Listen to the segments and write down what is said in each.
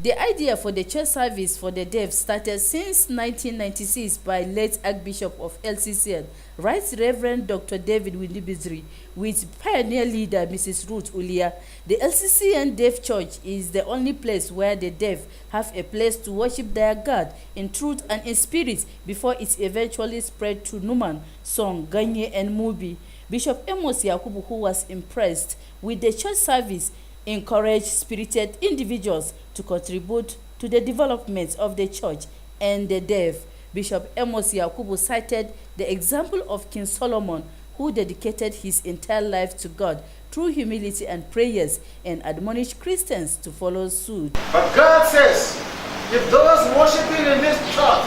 The idea for the church service for the deaf started since 1996 by late Archbishop of LCCN, Right Reverend Dr. David Windibizri, with pioneer leader Mrs. Ruth Ulia. The LCCN Deaf Church is the only place where the deaf have a place to worship their God in truth and in spirit before it eventually spread to Numan, Song, Ganye, and Mubi. Bishop Amos Yakubu, who was impressed with the church service, encouraged spirited individuals to contribute to the development of the church and the deaf. Bishop Amos Yakubu cited the example of King Solomon, who dedicated his entire life to God through humility and prayers, and admonished Christians to follow suit. But God says, if those worshiping in this church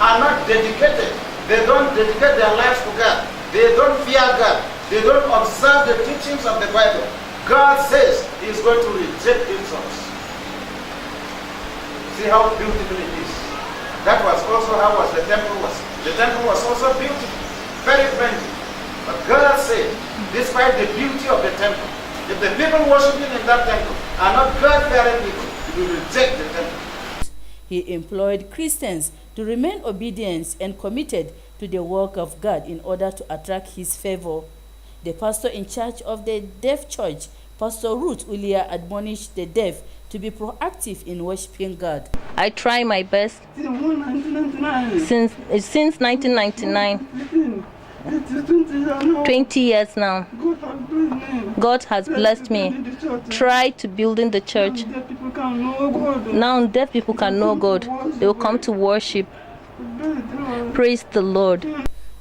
are not dedicated, they don't dedicate their lives to God, they don't fear God, they don't observe the teachings of the Bible, God says He is going to reject insults. See how beautiful it is. That was also how the temple was. The temple was also beautiful, very friendly. But God said, despite the beauty of the temple, if the people worshiping in that temple are not God-fearing people, He will reject the temple. He employed Christians to remain obedient and committed to the work of God in order to attract His favor. The pastor in charge of the deaf church, Pastor Ruth Ulia, admonished the deaf to be proactive in worshiping God. I try my best since 1999. 20 years now. God has blessed me. Try to build in the church. Now deaf people can know God. They will come to worship. Praise the Lord.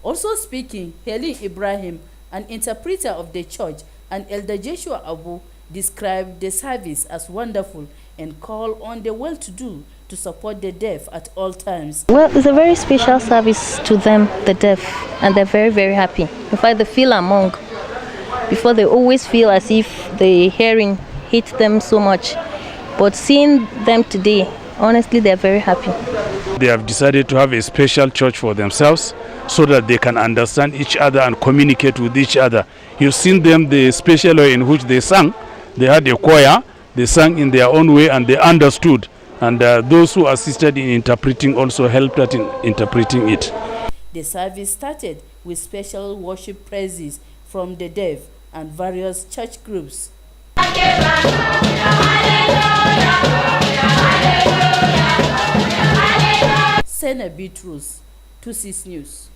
Also speaking, Helen Ibrahim, an interpreter of the church, and Elder Joshua Abu, described the service as wonderful and called on the well-to-do to support the deaf at all times. Well, it's a very special service to them, the deaf, and they're very, very happy. In fact, they feel among. Before, they always feel as if the hearing hits them so much. But seeing them today, honestly, they're very happy. They have decided to have a special church for themselves so that they can understand each other and communicate with each other. You've seen them, the special way in which they sang. They had a choir, they sang in their own way and they understood. And those who assisted in interpreting also helped us in interpreting it. The service started with special worship praises from the deaf and various church groups. Sena Beatrice, 26 News.